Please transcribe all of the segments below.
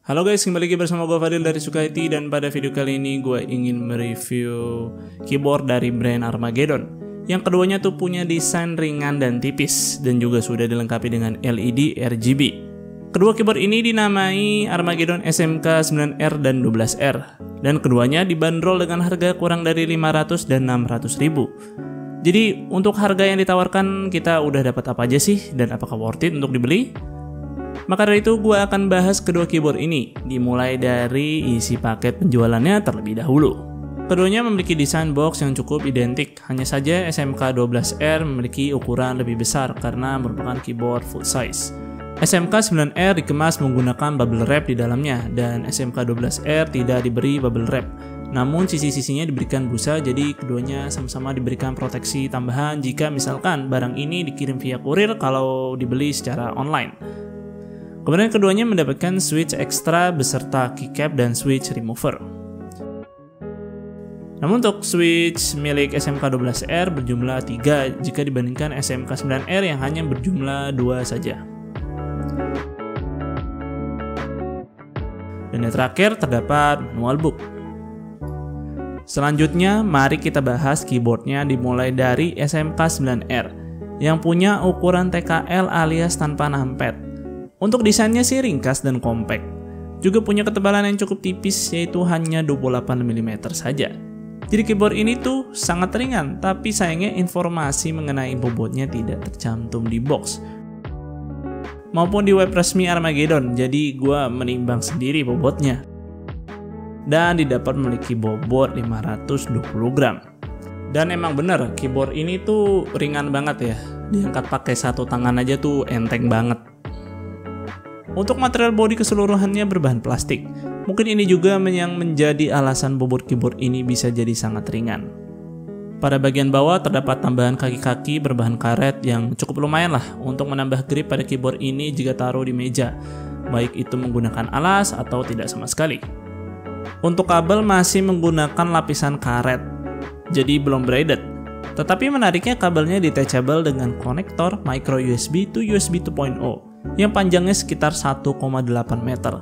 Halo guys, kembali lagi bersama gue Fadil dari Sukaiti, dan pada video kali ini gue ingin mereview keyboard dari brand Armageddon. Yang keduanya tuh punya desain ringan dan tipis dan juga sudah dilengkapi dengan LED RGB. Kedua keyboard ini dinamai Armageddon SMK 9R dan 12R, dan keduanya dibanderol dengan harga kurang dari 500 dan 600 ribu. Jadi untuk harga yang ditawarkan kita udah dapat apa aja sih, dan apakah worth it untuk dibeli? Maka dari itu gue akan bahas kedua keyboard ini, dimulai dari isi paket penjualannya terlebih dahulu. Keduanya memiliki desain box yang cukup identik, hanya saja SMK 12R memiliki ukuran lebih besar karena merupakan keyboard full size. SMK 9R dikemas menggunakan bubble wrap di dalamnya, dan SMK 12R tidak diberi bubble wrap. Namun sisi-sisinya diberikan busa, jadi keduanya sama-sama diberikan proteksi tambahan jika misalkan barang ini dikirim via kurir kalau dibeli secara online. Kemudian keduanya mendapatkan switch ekstra beserta keycap dan switch remover. Namun untuk switch milik SMK 12R berjumlah 3 jika dibandingkan SMK 9R yang hanya berjumlah 2 saja. Dan yang terakhir terdapat manual book. Selanjutnya mari kita bahas keyboardnya, dimulai dari SMK 9R yang punya ukuran TKL alias tanpa numpad. Untuk desainnya sih ringkas dan kompak. Juga punya ketebalan yang cukup tipis, yaitu hanya 28 mm saja. Jadi keyboard ini tuh sangat ringan, tapi sayangnya informasi mengenai bobotnya tidak tercantum di box maupun di web resmi Armageddon, jadi gua menimbang sendiri bobotnya. Dan didapat memiliki bobot 520 gram. Dan emang bener, keyboard ini tuh ringan banget ya. Diangkat pakai satu tangan aja tuh enteng banget. Untuk material bodi keseluruhannya berbahan plastik. Mungkin ini juga yang menjadi alasan bobot keyboard ini bisa jadi sangat ringan. Pada bagian bawah terdapat tambahan kaki-kaki berbahan karet yang cukup lumayan lah untuk menambah grip pada keyboard ini jika taruh di meja, baik itu menggunakan alas atau tidak sama sekali. Untuk kabel masih menggunakan lapisan karet, jadi belum braided. Tetapi menariknya kabelnya detachable dengan konektor micro USB to USB 2.0 yang panjangnya sekitar 1,8 meter.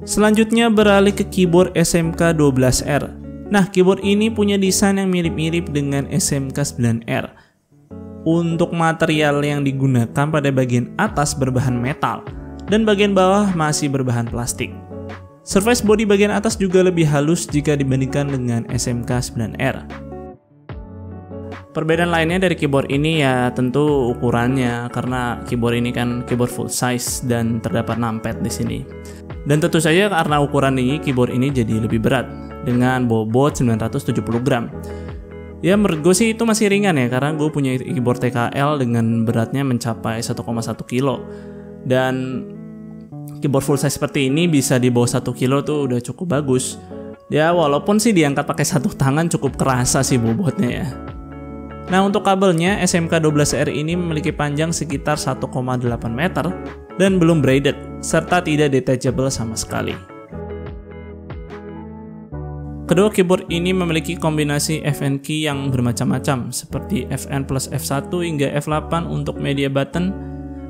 Selanjutnya beralih ke keyboard SMK 12R. Nah, keyboard ini punya desain yang mirip-mirip dengan SMK 9R. Untuk material yang digunakan pada bagian atas berbahan metal dan bagian bawah masih berbahan plastik. Surface body bagian atas juga lebih halus jika dibandingkan dengan SMK 9R. Perbedaan lainnya dari keyboard ini ya tentu ukurannya, karena keyboard ini kan keyboard full size dan terdapat numpad di sini. Dan tentu saja karena ukuran ini, keyboard ini jadi lebih berat dengan bobot 970 gram. Ya menurut gue sih itu masih ringan ya, karena gue punya keyboard TKL dengan beratnya mencapai 1,1 kilo. Dan keyboard full size seperti ini bisa di bawah 1 kilo tuh udah cukup bagus. Ya walaupun sih diangkat pakai satu tangan cukup kerasa sih bobotnya ya. Nah, untuk kabelnya SMK 12R ini memiliki panjang sekitar 1,8 meter dan belum braided serta tidak detachable sama sekali. Kedua keyboard ini memiliki kombinasi FN key yang bermacam-macam seperti FN plus F1 hingga F8 untuk media button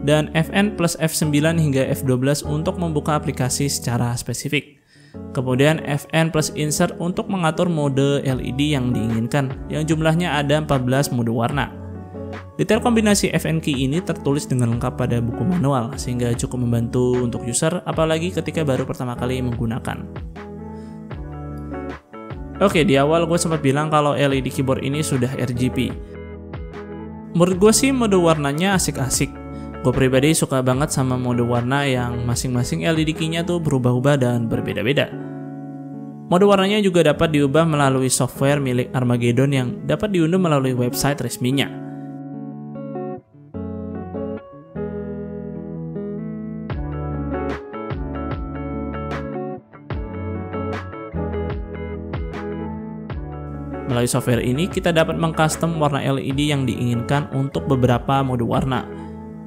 dan FN plus F9 hingga F12 untuk membuka aplikasi secara spesifik. Kemudian FN plus insert untuk mengatur mode LED yang diinginkan, yang jumlahnya ada 14 mode warna. Detail kombinasi FN key ini tertulis dengan lengkap pada buku manual, sehingga cukup membantu untuk user, apalagi ketika baru pertama kali menggunakan. Oke, di awal gue sempat bilang kalau LED keyboard ini sudah RGB. Menurut gue sih mode warnanya asik-asik. Gue pribadi suka banget sama mode warna yang masing-masing LED key-nya tuh berubah-ubah dan berbeda-beda. Mode warnanya juga dapat diubah melalui software milik Armageddon yang dapat diunduh melalui website resminya. Melalui software ini kita dapat mengcustom warna LED yang diinginkan untuk beberapa mode warna.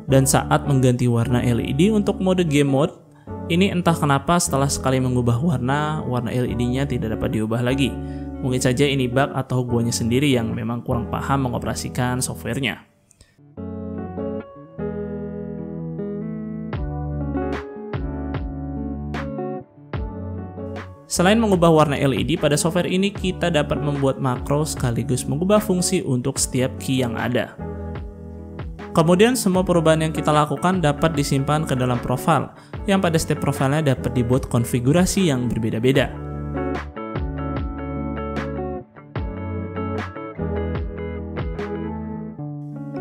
Dan saat mengganti warna LED untuk mode game mode, ini entah kenapa setelah sekali mengubah warna LED-nya tidak dapat diubah lagi. Mungkin saja ini bug atau guanya sendiri yang memang kurang paham mengoperasikan softwarenya. Selain mengubah warna LED, pada software ini kita dapat membuat makro sekaligus mengubah fungsi untuk setiap key yang ada. Kemudian semua perubahan yang kita lakukan dapat disimpan ke dalam profile, yang pada setiap profilnya dapat dibuat konfigurasi yang berbeda-beda.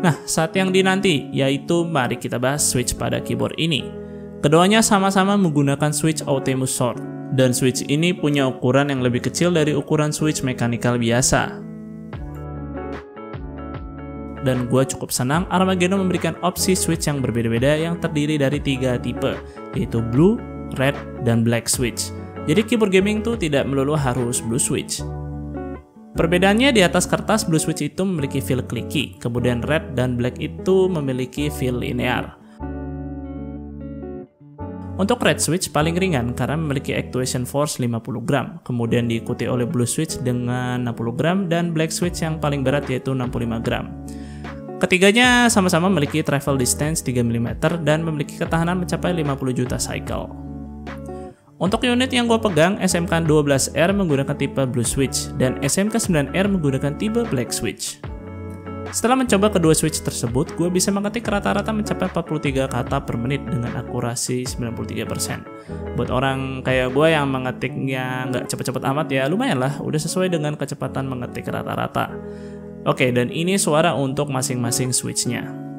Nah, saat yang dinanti, yaitu mari kita bahas switch pada keyboard ini. Keduanya sama-sama menggunakan switch Outemus Sort, dan switch ini punya ukuran yang lebih kecil dari ukuran switch mechanical biasa. Dan gue cukup senang Armageddon memberikan opsi switch yang berbeda-beda yang terdiri dari 3 tipe, yaitu blue, red, dan black switch. Jadi keyboard gaming tuh tidak melulu harus blue switch. Perbedaannya di atas kertas, blue switch itu memiliki feel clicky, kemudian red dan black itu memiliki feel linear. Untuk red switch paling ringan karena memiliki actuation force 50 gram, kemudian diikuti oleh blue switch dengan 60 gram dan black switch yang paling berat yaitu 65 gram. Ketiganya sama-sama memiliki travel distance 3 mm dan memiliki ketahanan mencapai 50 juta cycle. Untuk unit yang gue pegang, SMK 12R menggunakan tipe blue switch dan SMK 9R menggunakan tipe black switch. Setelah mencoba kedua switch tersebut, gue bisa mengetik rata-rata mencapai 43 kata per menit dengan akurasi 93%. Buat orang kayak gue yang mengetiknya nggak cepet-cepet amat ya lumayan lah, udah sesuai dengan kecepatan mengetik rata-rata. Oke, dan ini suara untuk masing-masing switchnya.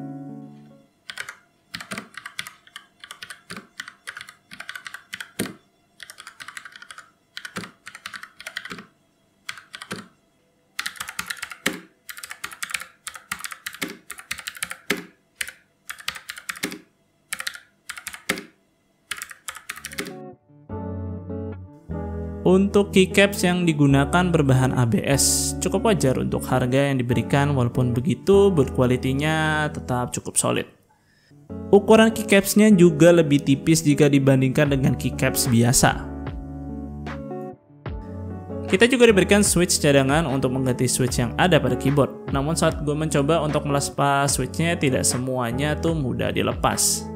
Untuk keycaps yang digunakan berbahan ABS, cukup wajar untuk harga yang diberikan, walaupun begitu build quality-nya tetap cukup solid. Ukuran keycapsnya juga lebih tipis jika dibandingkan dengan keycaps biasa. Kita juga diberikan switch cadangan untuk mengganti switch yang ada pada keyboard, namun saat gue mencoba untuk melepas switchnya tidak semuanya tuh mudah dilepas.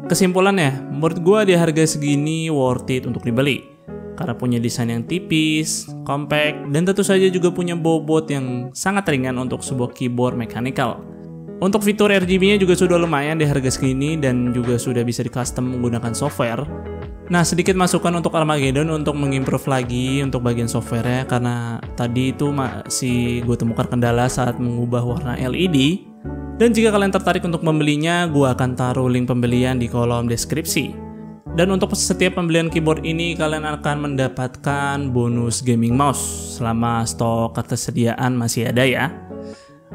Kesimpulannya, menurut gue di harga segini worth it untuk dibeli. Karena punya desain yang tipis, compact, dan tentu saja juga punya bobot yang sangat ringan untuk sebuah keyboard mechanical. Untuk fitur RGB-nya juga sudah lumayan di harga segini dan juga sudah bisa di custom menggunakan software. Nah, sedikit masukan untuk Armageddon untuk mengimprove lagi untuk bagian software-nya, karena tadi itu masih gue temukan kendala saat mengubah warna LED. Dan jika kalian tertarik untuk membelinya, gue akan taruh link pembelian di kolom deskripsi. Dan untuk setiap pembelian keyboard ini, kalian akan mendapatkan bonus gaming mouse selama stok ketersediaan masih ada ya.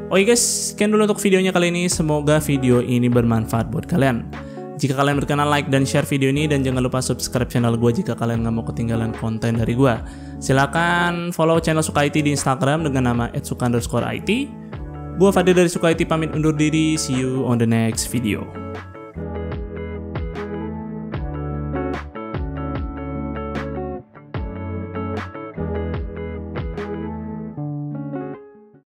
Oke guys, sekian dulu untuk videonya kali ini. Semoga video ini bermanfaat buat kalian. Jika kalian berkenan, like dan share video ini, dan jangan lupa subscribe channel gue jika kalian nggak mau ketinggalan konten dari gue. Silahkan follow channel Suka IT di Instagram dengan nama @suka_it. Gue Fadil dari Suka IT pamit undur diri, see you on the next video.